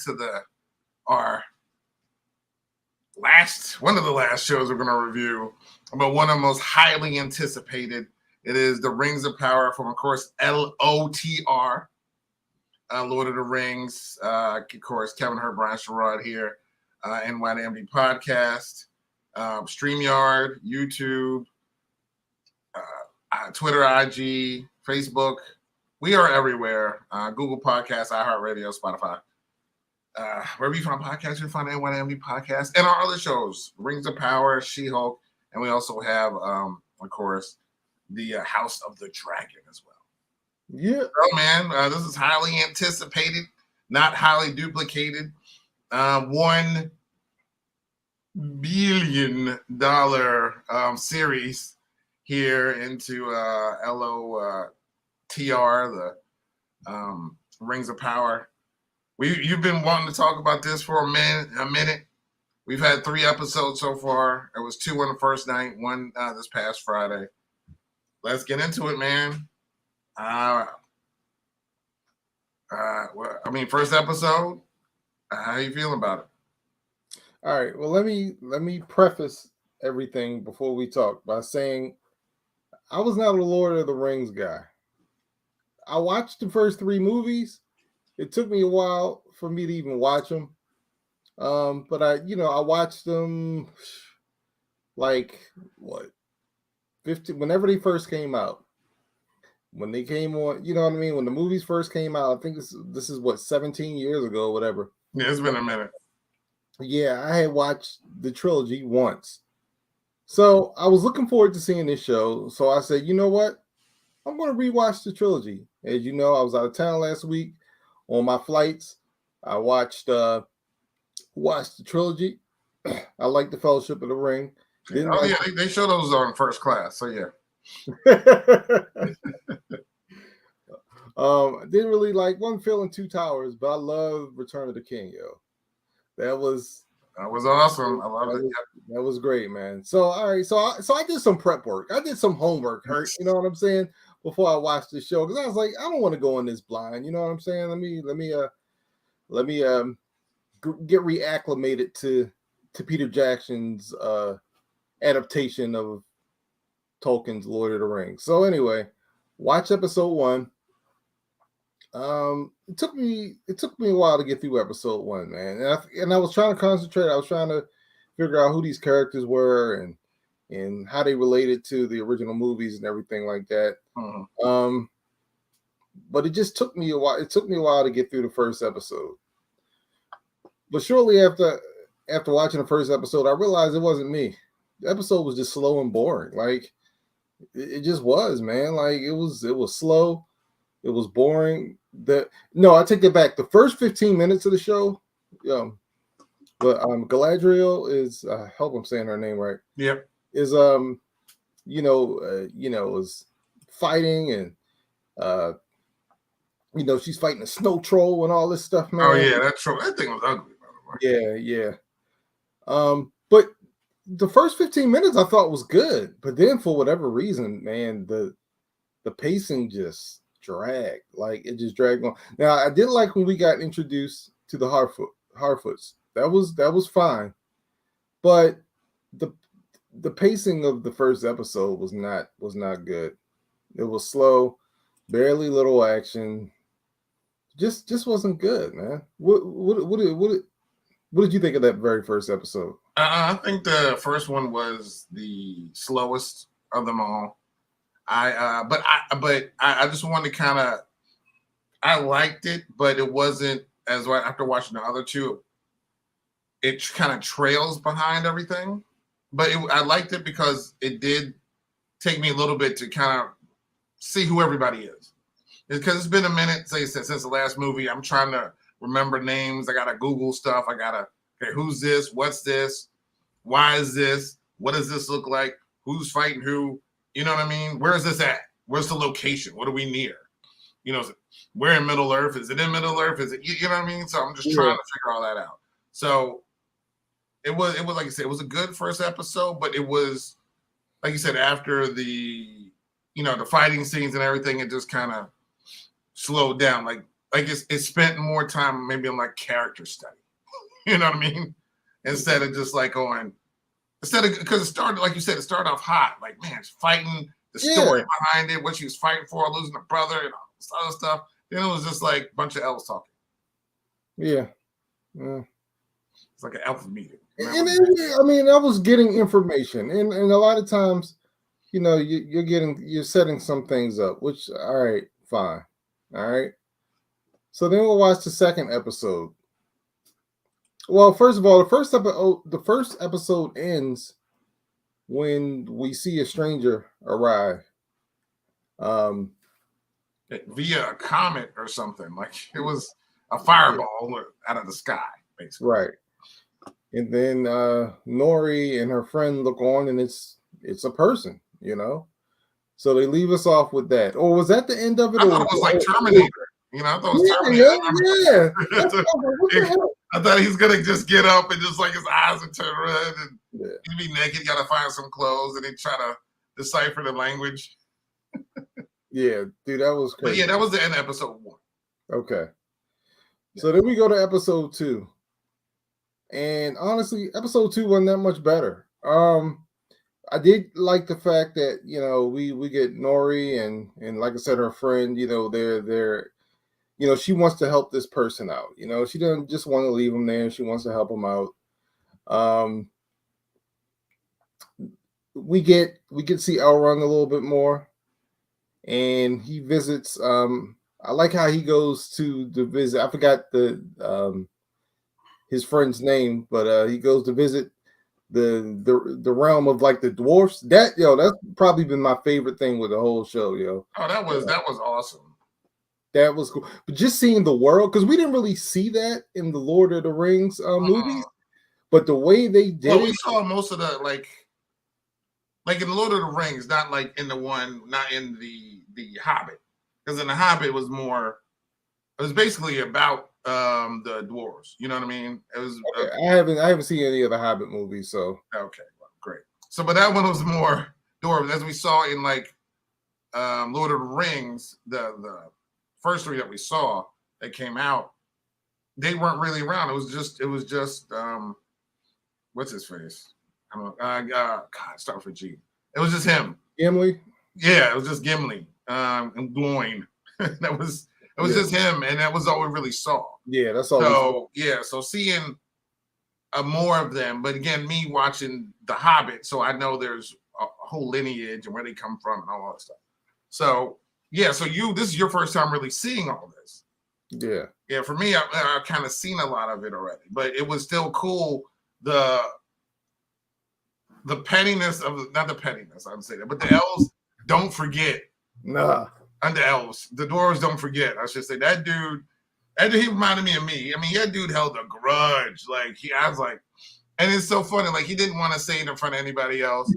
into our one of the last shows we're going to review, but one of the most highly anticipated. It is the Rings of Power from, of course, LOTR, Lord of the Rings. Of course, Kevin Hurt, Brian Sherrod here, NYMD Podcast, StreamYard, YouTube, Twitter, IG, Facebook. We are everywhere. Google Podcasts, iHeartRadio, Spotify. Wherever you find podcasts, you find NYMD Podcast and our other shows, Rings of Power, She-Hulk, and we also have, of course, the House of the Dragon as well. Yeah. Oh, man, this is highly anticipated, not highly duplicated. $1 billion series here into LOTR, the Rings of Power. You've been wanting to talk about this for a minute. We've had 3 episodes so far. It was 2 on the first night, 1 this past Friday. Let's get into it, man. First episode. How you feeling about it? All right. Well, let me preface everything before we talk by saying I was not a Lord of the Rings guy. I watched the first 3 movies. It took me a while for me to even watch them. But I watched them like 50 whenever they first came out. When they came on, you know what I mean? When the movies first came out, I think this is 17 years ago, whatever. Yeah, it's been a minute. Yeah, I had watched the trilogy once. So I was looking forward to seeing this show. So I said, you know what? I'm going to rewatch the trilogy. As you know, I was out of town last week. On my flights, I watched the trilogy. I liked the Fellowship of the Ring. They show those on first class. So yeah. Didn't really wasn't feeling Two Towers, but I love Return of the King, yo. That was awesome. I love it. That was great, man. So all right, so I did some prep work. I did some homework, Hurt. You know what I'm saying? Before I watched the show, because I was like, I don't want to go in this blind. You know what I'm saying? Let me get reacclimated to Peter Jackson's adaptation of Tolkien's Lord of the Rings. So anyway, watch episode 1. It took me a while to get through episode 1, man. And I was trying to concentrate. I was trying to figure out who these characters were and how they related to the original movies and everything like that. Mm-hmm. But it just took me a while. It took me a while to get through the first episode. But shortly after watching the first episode, I realized it wasn't me. The episode was just slow and boring. Like it just was, man. Like it was slow. It was boring. I take it back. The first 15 minutes of the show, but Galadriel is I hope I'm saying her name right. Yep. Is is fighting and she's fighting a snow troll and all this stuff, man. Oh yeah, that thing was ugly, by the way. Yeah. But the first 15 minutes I thought was good, but then for whatever reason, man, the pacing just dragged. Like it just dragged on. Now I did like when we got introduced to the Harfoots. That was fine, but the pacing of the first episode was not good. It was slow, barely little action. Just wasn't good, man. What did you think of that very first episode? I think the first one was the slowest of them all. I just wanted to kind of. I liked it, but it wasn't as well after watching the other two. It kind of trails behind everything, but I liked it because it did take me a little bit to kind of see who everybody is. Because it's been a minute, since the last movie. I'm trying to remember names. I gotta Google stuff. Okay, who's this? What's this? Why is this? What does this look like? Who's fighting who? You know what I mean? Where is this at? Where's the location? What are we near? We're in Middle Earth. Is it in Middle Earth? Is it? You know what I mean? So I'm just trying to figure all that out. So it was like I said, it was a good first episode, but it was like you said, after the the fighting scenes and everything, it just kind of slowed down. Like like it spent more time maybe on like character study. You know what I mean? Instead of just like going, because it started, like you said, it started off hot. Like, man, it's fighting, the story behind it, what she was fighting for, losing a brother, and all this other stuff. Then it was just like a bunch of elves talking. Yeah. It's like an elf meeting. I mean, I was getting information, and a lot of times, you know, you're setting some things up, which, all right, fine. All right. So then we'll watch the second episode. Well, first of all, the first episode ends when we see a stranger arrive. Via a comet or something. Like it was a fireball out of the sky, basically. Right. And then Nori and her friend look on, and it's a person, you know. So they leave us off with that. Or was that the end of it? I thought it was like Terminator. You know, I thought it was Terminator. Yeah. I thought he's gonna just get up and just like his eyes would turn red and he'd be naked. You gotta find some clothes and he'd try to decipher the language. Yeah, dude, that was crazy. But yeah, that was the end of episode 1. Okay. So then we go to episode 2. And honestly, episode 2 wasn't that much better. I did like the fact that, you know, we get Nori and like I said, her friend, you know, they're you know, she wants to help this person out. You know, she doesn't just want to leave him there. She wants to help him out. We get to see Elrond a little bit more, and he visits. I like how he goes to the visit. I forgot his friend's name, but he goes to visit the realm of like the dwarfs. That's probably been my favorite thing with the whole show, yo. Oh, that was awesome. That was cool. But just seeing the world, because we didn't really see that in the Lord of the Rings movies, but the way they did it. We saw most of the like in the Lord of the Rings, not like in not in the Hobbit. Because in the Hobbit it was basically about the dwarves. You know what I mean? It was I haven't seen any of the Hobbit movies, so okay, well, great. So but that one was more dwarves, as we saw in like Lord of the Rings, the first 3 that we saw that came out, they weren't really around. It was just what's his face? I don't know. God, start for G. It was just him. Gimli? Yeah, it was just Gimli. And Gloin. It was just him, and that was all we really saw. Yeah, that's all. So seeing more of them, but again, me watching The Hobbit, so I know there's a whole lineage and where they come from and all that stuff. So yeah, so this is your first time really seeing all this. Yeah. Yeah, for me, I kind of seen a lot of it already, but it was still cool. The pettiness of not the pettiness, I would say that, but the elves don't forget. Nah. And the elves, the dwarves don't forget. I should say that dude, he reminded me of me. I mean, that dude held a grudge. Like I was like, and it's so funny. Like he didn't want to say it in front of anybody else.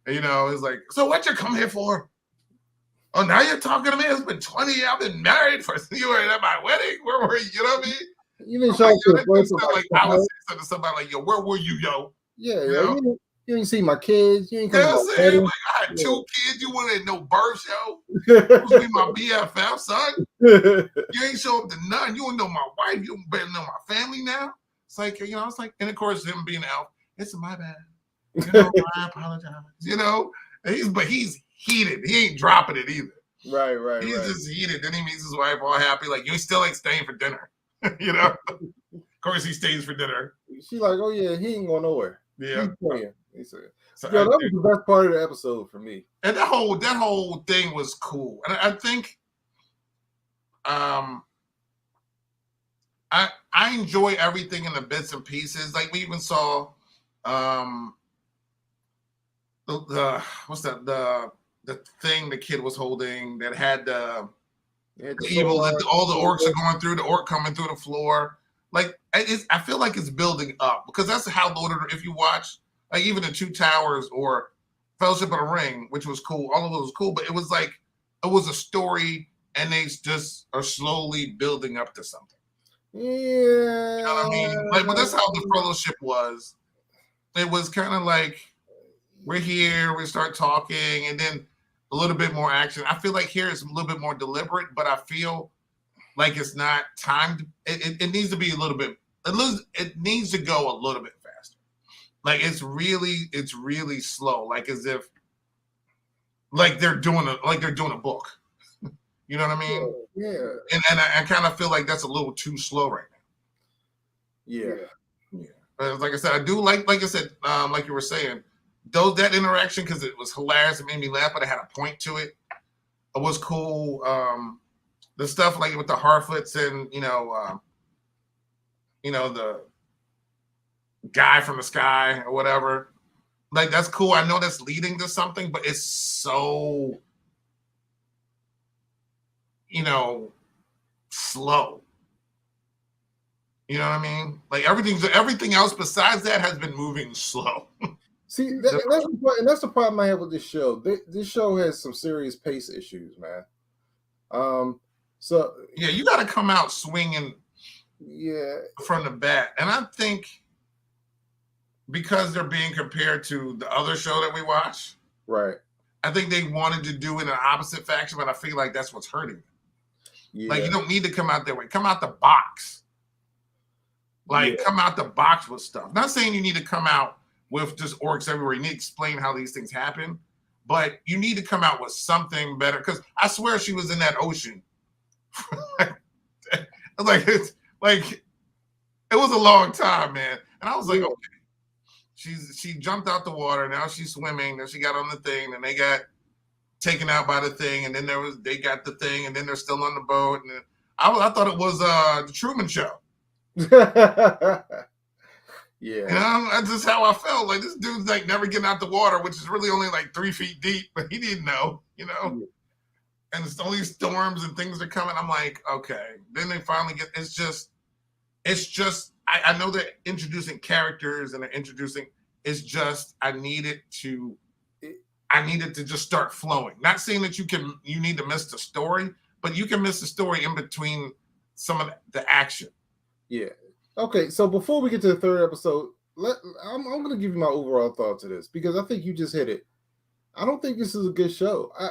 You know, it's like, so what you come here for? Oh, now you're talking to me? It's been 20 years. I've been married for you were at my wedding. Where were you? You know what I mean? You didn't show up to the place like I was saying to somebody like, yo, where were you, yo? Yeah, you didn't see my kids. You ain't come to my wedding. Like, I had 2 kids. You wanted no birth show. You was be my BFF, son. You ain't show up to none. You don't know my wife. You don't better know my family now. It's like, you know, it's like, and of course, him being an elf, it's my bad. You know, I apologize. You know, but he's heated. He ain't dropping it either. Right. He's just heated. Then he meets his wife all happy. Like, you still ain't staying for dinner. You know? Of course he stays for dinner. She's like, oh yeah, he ain't going nowhere. Yeah. He's playing. He said, so that was the best part of the episode for me. And that whole thing was cool. And I think I enjoy everything in the bits and pieces. Like we even saw the what's that, the thing the kid was holding that had the evil that all the orcs are going through, the orc coming through the floor. Like I feel like it's building up, because that's how Lord of the, if you watch like even the Two Towers or Fellowship of the Ring, which was cool, all of it was cool, but it was like it was a story and they just are slowly building up to something. Yeah. You know what I mean? Like, but that's how the Fellowship was. It was kind of like, we're here, we start talking, and then a little bit more action. I feel like here it's a little bit more deliberate, but I feel like it's not timed. It needs to be a little bit. It needs to go a little bit faster. Like it's really slow. Like as if like they're doing a book. You know what I mean? Yeah. And I kind of feel like that's a little too slow right now. Yeah. But like I said, I do like I said, like you were saying, that interaction because it was hilarious. It made me laugh, but it had a point to it. It was cool. The stuff like with the Harfoots and the guy from the sky or whatever. Like that's cool. I know that's leading to something, but it's so slow. You know what I mean? Like everything else besides that has been moving slow. See, that's the problem I have with this show. This show has some serious pace issues, man. So yeah, you got to come out swinging. Yeah, from the bat, and I think because they're being compared to the other show that we watch, right? I think they wanted to do it in an opposite faction, but I feel like that's what's hurting them. Yeah. Like you don't need to come out that way. Come out the box. Like come out the box with stuff. Not saying you need to come out with just orcs everywhere. You need to explain how these things happen, but you need to come out with something better. Because I swear she was in that ocean. Like it was a long time, man. And I was like, okay. She jumped out the water. Now she's swimming. Then she got on the thing. Then they got taken out by the thing. And then they got the thing. And then they're still on the boat. And I thought it was the Truman Show. Yeah. That's just how I felt. Like this dude's like never getting out the water, which is really only like 3 feet deep, but he didn't know, And it's all these storms and things are coming. I'm like, okay. Then they finally get. It's just. I know they're introducing characters and they're introducing. It's just I needed to just start flowing. Not saying that you need to miss the story, but you can miss the story in between some of the action. Yeah. Okay. So before we get to the third episode, I'm going to give you my overall thoughts of this because I think you just hit it. I don't think this is a good show. And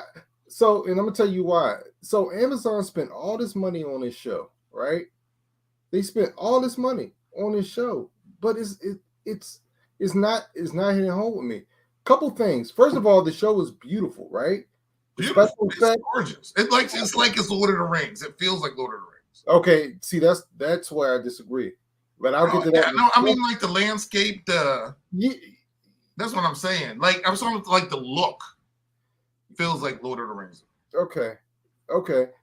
I'm going to tell you why. So Amazon spent all this money on this show, right? They spent all this money on this show, but it's not hitting home with me. Couple things. First of all, the show is beautiful, right? Beautiful. It's gorgeous. It's like it's Lord of the Rings. It feels like Lord of the Rings. Okay, see that's where I disagree. But I'll get to that. No, I mean like the landscape, that's what I'm saying. Like I'm saying like the look feels like Lord of the Rings. Okay.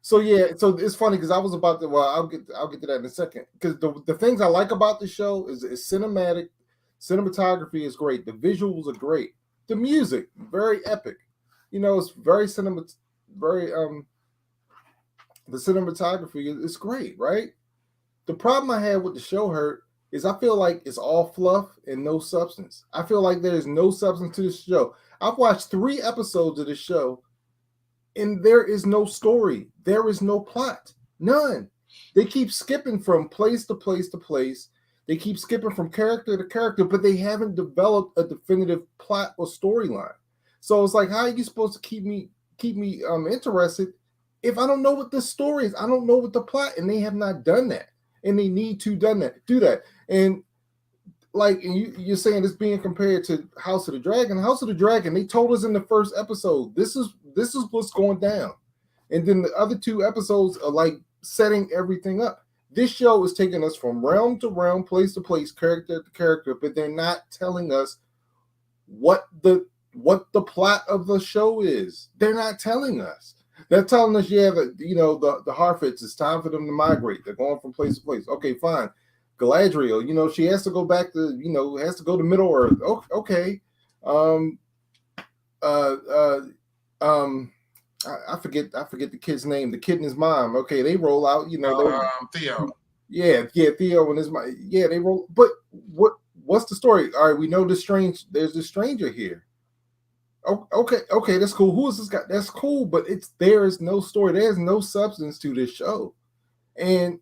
So it's funny because I was about to. Well, I'll get to that in a second. Because the things I like about the show is cinematic, cinematography is great. The visuals are great. The music very epic. It's very the cinematography is great, right? The problem I had with the show is I feel like it's all fluff and no substance. I feel like there's no substance to this show. I've watched 3 episodes of this show. And there is no story. There is no plot. None. They keep skipping from place to place to place. They keep skipping from character to character, but they haven't developed a definitive plot or storyline. So it's like, how are you supposed to keep me interested if I don't know what the story is? I don't know what the plot, and they have not done that. And they need to do that. And you're saying it's being compared to House of the Dragon. House of the Dragon, they told us in the first episode, this is what's going down. And then the other 2 episodes are like setting everything up. This show is taking us from realm to realm, place to place, character to character, but they're not telling us what the plot of the show is. They're not telling us. They're telling us, the Harfoots, it's time for them to migrate. They're going from place to place. Okay, fine. Galadriel, she has to go back to, has to go to Middle Earth. Okay. I forget the kid's name. The kid and his mom. Okay, they roll out. Theo. Yeah, Theo and his mom. Yeah, they roll. But what's the story? All right, we know there's this stranger here. Oh, okay, that's cool. Who is this guy? That's cool, but there is no story. There's no substance to this show, and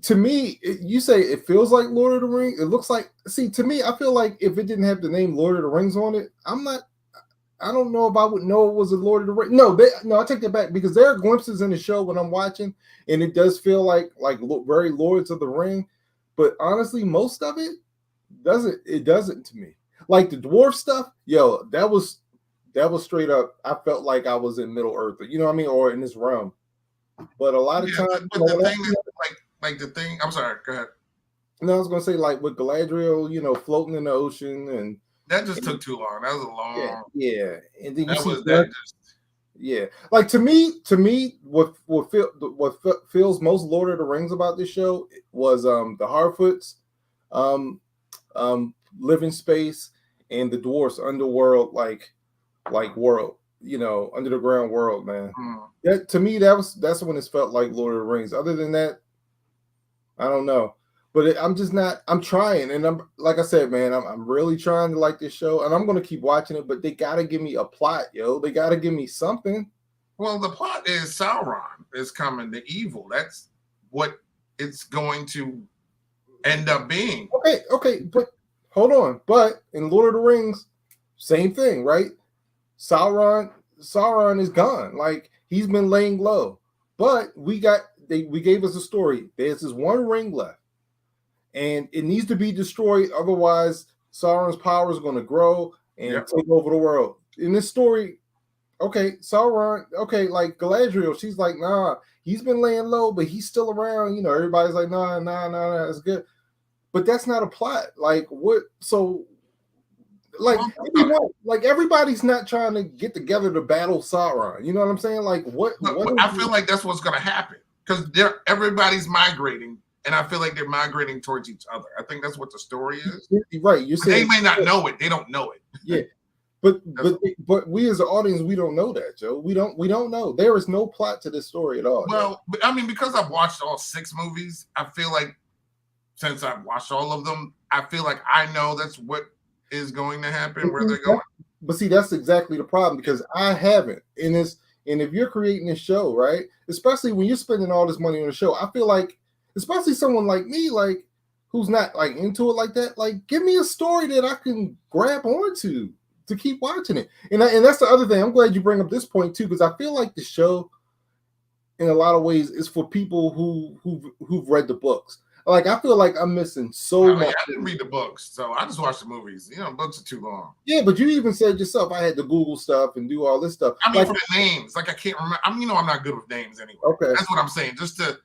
to me, you say it feels like Lord of the Rings. It looks like. See, to me, I feel like if it didn't have the name Lord of the Rings on it, I'm I don't know if I would know it was a Lord of the Rings. No, I take that back because there are glimpses in the show when I'm watching, and it does feel like very Lords of the Ring. But honestly, most of it doesn't to me. Like the dwarf stuff, yo, that was straight up. I felt like I was in Middle Earth, you know what I mean, or in this realm. But a lot of Yeah, times, but the thing is, like the thing. I'm sorry. Go ahead. no, I was gonna say like with Galadriel, floating in the ocean, That just took too long. That was a long. yeah, and then you That see was that just. yeah, like to me, what feels most Lord of the Rings about this show was the Harfoots, um, living space, and the dwarfs underworld, like world, under the ground world, man. That to me, that's when it felt like Lord of the Rings. Other than that, I don't know. But I'm just not. I'm trying, and I'm like I said, man. I'm really trying to like this show, and I'm gonna keep watching it. But they gotta give me a plot, yo. They gotta give me something. Well, the plot is Sauron is coming to evil. That's what it's going to end up being. Okay, but hold on. But in Lord of the Rings, same thing, right? Sauron is gone. Like he's been laying low. But we gave us a story. There's this one ring left. And it needs to be destroyed. Otherwise, Sauron's power is going to grow and take over the world. In this story, okay, Sauron, like Galadriel, she's like, nah, he's been laying low, but he's still around. Everybody's like, nah, that's good. But that's not a plot. Like, what? So, like everybody's not trying to get together to battle Sauron. You know what I'm saying? Like, what I feel like that's what's going to happen because everybody's migrating. And I feel like they're migrating towards each other. I think that's what the story is. Right. You're saying they may not know it. They don't know it. Yeah. But we as an audience, we don't know that, Joe. We don't know. There is no plot to this story at all. Well, I mean, because I've watched all 6 movies, I feel like since I've watched all of them, I feel like I know that's what is going to happen, where they're going. But see, that's exactly the problem because I haven't. And if you're creating a show, right, especially when you're spending all this money on a show, I feel like, especially someone like me, like who's not like into it like that, like give me a story that I can grab onto to keep watching it. And that's the other thing. I'm glad you bring up this point too, because I feel like the show, in a lot of ways, is for people who've read the books. Like I feel like I'm missing so much. I didn't read the books, so I just watched the movies. Books are too long. Yeah, but you even said yourself I had to Google stuff and do all this stuff. I mean, for the names, like I can't remember. I'm not good with names anyway. Okay, that's what I'm saying. Just to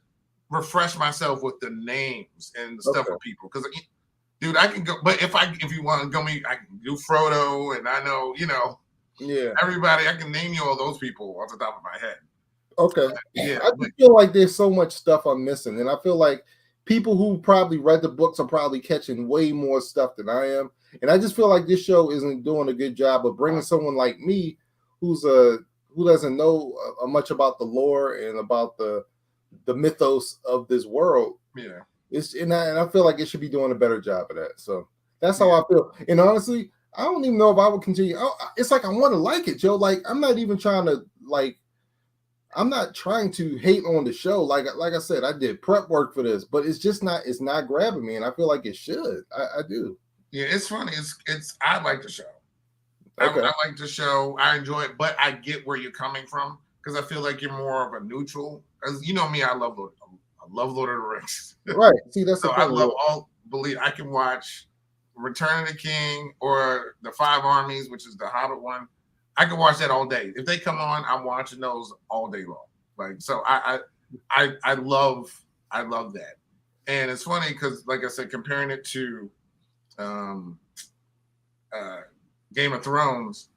refresh myself with the names and the stuff of people, because dude, I can go. But if you want to go, I can do Frodo, and I know everybody. I can name you all those people off the top of my head. Okay, I just feel like there's so much stuff I'm missing, and I feel like people who probably read the books are probably catching way more stuff than I am, and I just feel like this show isn't doing a good job of bringing someone like me, who doesn't know much about the lore and about the mythos of this world. Yeah. And I feel like it should be doing a better job of that. So that's how I feel. And honestly, I don't even know if I would continue. It's like I want to like it, Joe. Like I'm not even trying to I'm not trying to hate on the show. Like I said, I did prep work for this, but it's not grabbing me, and I feel like it should. I do. Yeah, it's funny. I like the show. Okay. I like the show. I enjoy it, but I get where you're coming from because I feel like you're more of a neutral. As you know me, I love Lord of the Rings. Right. See, that's so I love I can watch Return of the King or The Five Armies, which is the Hobbit one. I can watch that all day. If they come on, I'm watching those all day long. Like so, I love that, and it's funny because, like I said, comparing it to Game of Thrones,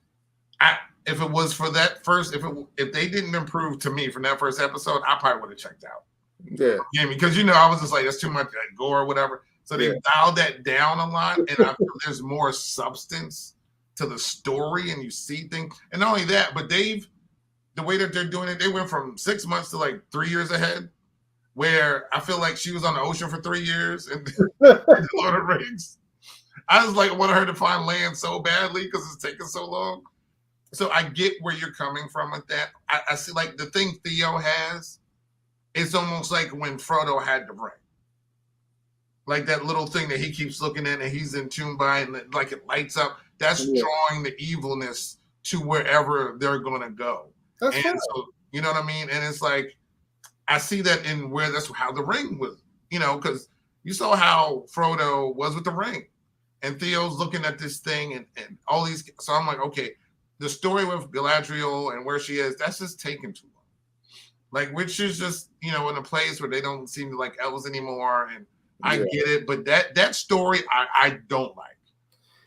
if it was for that first, if they didn't improve to me from that first episode, I probably would have checked out. Yeah, because I was just like, that's too much gore or whatever. So they dialed that down a lot, and I feel there's more substance to the story, and you see things. And not only that, but the way that they're doing it, they went from 6 months to like 3 years ahead. Where I feel like she was on the ocean for 3 years in Lord of the Rings. I was like, wanted her to find land so badly because it's taking so long. So I get where you're coming from with that. I see like the thing Theo has. It's almost like when Frodo had the ring. Like that little thing that he keeps looking at and he's in tune by and like it lights up. That's drawing the evilness to wherever they're going to go. That's and fine. so, you know what I mean? And it's like, I see that in where that's how the ring was, because you saw how Frodo was with the ring, and Theo's looking at this thing and all these. So I'm like, okay, the story with Galadriel and where she is, that's just taking too long. Like, which is just, in a place where they don't seem to like elves anymore. And I get it, but that story I don't like.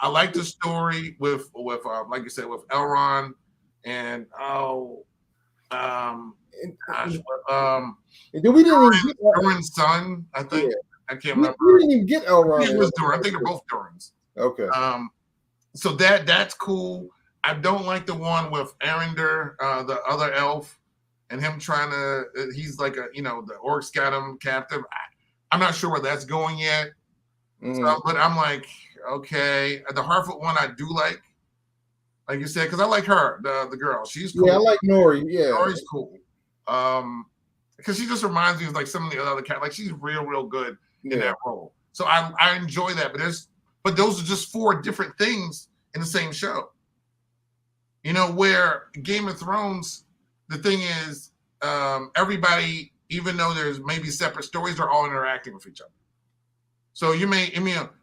I like the story with like you said, with Elrond and then we didn't even get Durin's son, I think. I can't remember. We didn't even get Elrond. It was Durin. I think they're both Durins. Okay. So that's cool. I don't like the one with Arinder, the other elf, and him trying to. He's like the orcs got him captive. I'm not sure where that's going yet. So, but I'm like, okay, the Harfoot one I do like you said, because I like her, the girl. She's cool. Yeah, I like Nori. Yeah, Nori's cool. Because she just reminds me of like some of the other cats. Like, she's real good in that role. So I enjoy that. But those are just 4 different things in the same show. Where Game of Thrones, the thing is, everybody, even though there's maybe separate stories, they're all interacting with each other. So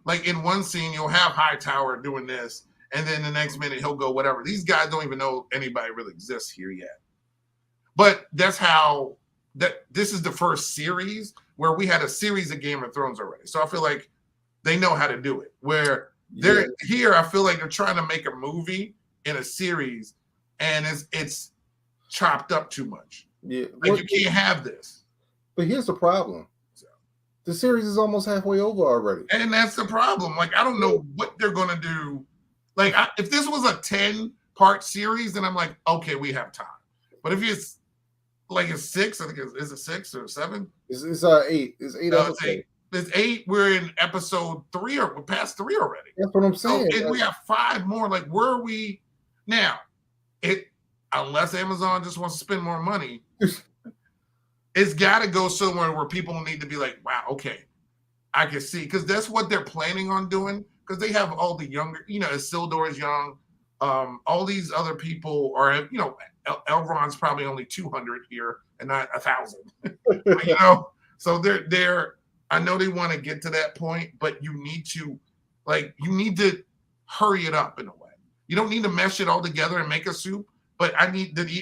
like in one scene, you'll have Hightower doing this, and then the next minute he'll go whatever. These guys don't even know anybody really exists here yet. But that's how this is the first series where we had a series of Game of Thrones already. So I feel like they know how to do it. Where they're here, I feel like they're trying to make a movie in a series, and it's chopped up too much. Yeah, like you can't have this. But here's the problem. The series is almost halfway over already. And that's the problem. Like, I don't know what they're going to do. Like, if this was a 10-part series, then I'm like, okay, we have time. But if it's like a 6, I think is it 6 or 7? It's 8. It's 8 episodes. It's 8. We're in episode 3 or we're past 3 already. That's what I'm saying. So, and we have 5 more. Like, where are we now? Unless Amazon just wants to spend more money. It's got to go somewhere where people need to be like, wow, okay, I can see. Because that's what they're planning on doing. Because they have all the younger, Isildur is young. All these other people are, Elrond's probably only 200 here and not 1,000. So they're, I know they want to get to that point, but you need to hurry it up in a way. You don't need to mesh it all together and make a soup, but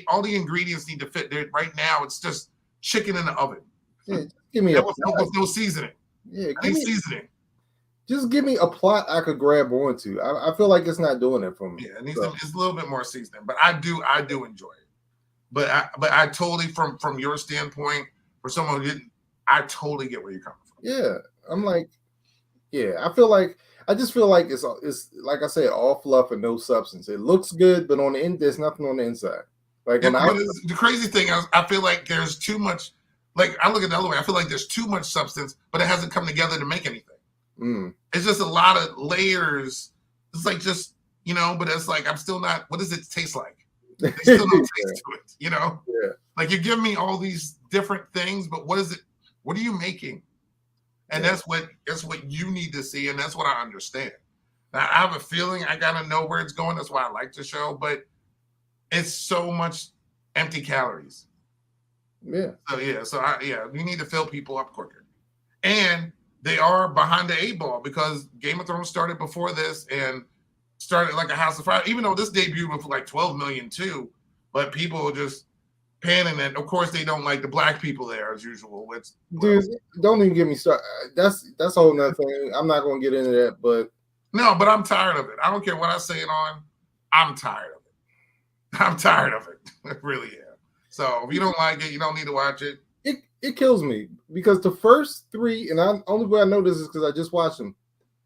all the ingredients need to fit there. Right now, it's just chicken in the oven. Yeah, give me with no seasoning. Yeah, seasoning. Just give me a plot I could grab onto. I feel like it's not doing it for me. Yeah, it's a little bit more seasoning, but I do enjoy it. But I totally, from your standpoint, for someone who didn't, I totally get where you're coming from. Yeah, I'm like, I just feel like it's like I said, all fluff and no substance. It looks good, but on the end, there's nothing on the inside. Like the crazy thing is, I feel like there's too much. Like, I look at the other way. I feel like there's too much substance, but it hasn't come together to make anything. It's just a lot of layers. It's like just, but it's like, I'm still not. What does it taste like? There's still no taste to it. Yeah. Like, you give me all these different things, but what is it? What are you making? And that's what you need to see, and that's what I understand. Now, I have a feeling I gotta know where it's going. That's why I like the show, but it's so much empty calories. Yeah. So we need to fill people up quicker. And they are behind the 8 ball because Game of Thrones started before this and started like a House of Fire, even though this debuted with like 12 million too, but people just panning it. Of course, they don't like the black people there as usual. Dude, don't even get me started. That's a whole nother thing. I'm not going to get into that, but but I'm tired of it. I don't care what I say it on. I'm tired of it. I'm tired of it. I really am. So if you don't like it, you don't need to watch it. It kills me because the first 3, and the only way I know this is because I just watched them.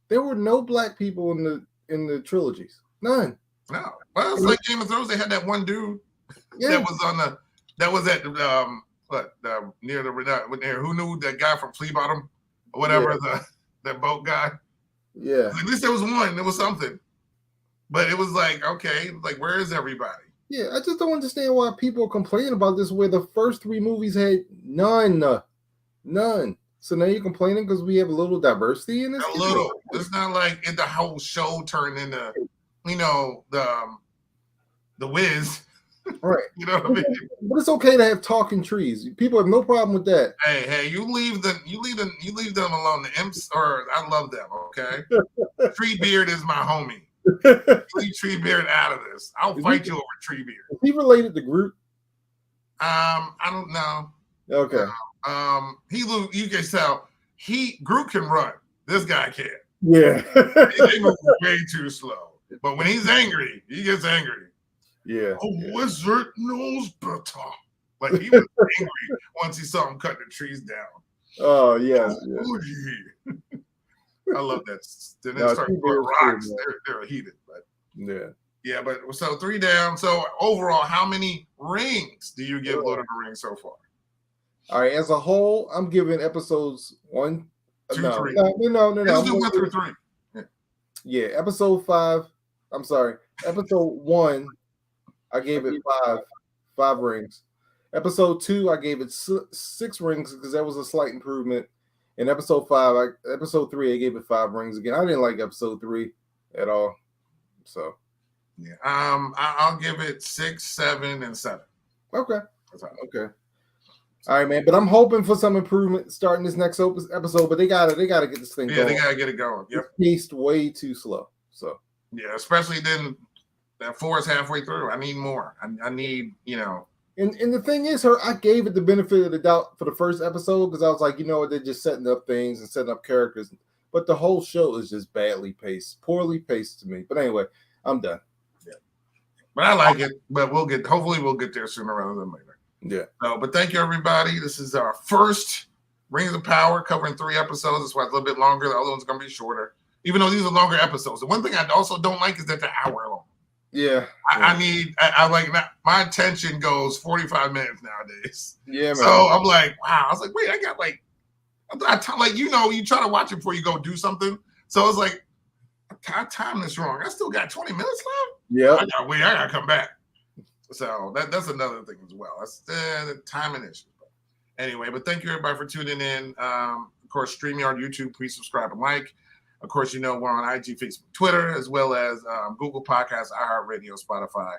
There were no black people in the trilogies. None. No. Well, it's like Game of Thrones. They had that one dude that was at near who knew that guy from Flea Bottom or whatever, that boat guy. Yeah. At least there was one. There was something. But it was like, okay, like, where is everybody? Yeah, I just don't understand why people complain about this where the first 3 movies had none. So now you're complaining because we have a little diversity in this? A little. It's not like the whole show turned into, the Wiz. Right. You know what I mean? But it's okay to have talking trees. People have no problem with that. Hey, you leave them alone. The imps, or I love them. Okay, Treebeard is my homie. Leave Treebeard out of this. I'll fight you over Treebeard. Is he related to Groot? I don't know. Okay. You can tell Groot can run. This guy can't. Yeah. They move way too slow. But when he's angry, he gets angry. Yeah. A wizard knows better. Like he was angry once he saw him cutting the trees down. Oh yeah. Oh, yeah. I love that. Then they No, start throwing rocks. They're heated, but yeah. But so 3 down. So overall, how many rings do you give Lord of the Rings so far? All right, as a whole, I'm giving episodes 1, 2, no, 3. No. Let's do 1 through 3. Yeah, episode 5. I'm sorry, episode 1. I gave it 5 rings. Episode 2, I gave it 6 rings because that was a slight improvement. In episode 3, I gave it 5 rings again. I didn't like episode 3 at all. So yeah, I'll give it 6, 7, and 7. Okay. All right, man. But I'm hoping for some improvement starting this next episode. But they gotta get this thing going. Yeah, they gotta get it going. Yep. It's paced way too slow. So yeah, especially then that 4 is halfway through. I need more. I need, And the thing is, I gave it the benefit of the doubt for the first episode because I was like, they're just setting up things and setting up characters. But the whole show is just badly paced, poorly paced to me. But anyway, I'm done. Yeah. But I like it. But hopefully we'll get there sooner rather than later. Yeah. But thank you, everybody. This is our first Rings of Power covering 3 episodes. That's why it's a little bit longer. The other one's going to be shorter, even though these are longer episodes. The one thing I also don't like is that they're hour long. Yeah. I like my attention goes 45 minutes nowadays. Yeah, man. So I'm like, wow. I was like, wait, I got you try to watch it before you go do something. So it's like, I timed this wrong. I still got 20 minutes left. Yeah. I gotta come back. So that's another thing as well. That's the timing issue. But anyway, but thank you everybody for tuning in. Of course, StreamYard, YouTube, please subscribe and like. Of course, we're on IG, Facebook, Twitter, as well as Google Podcasts, iHeartRadio, Spotify.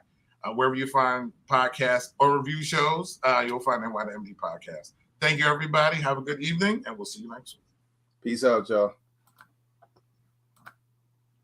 Wherever you find podcasts or review shows, you'll find NYMD Podcast. Thank you, everybody. Have a good evening, and we'll see you next week. Peace out, y'all.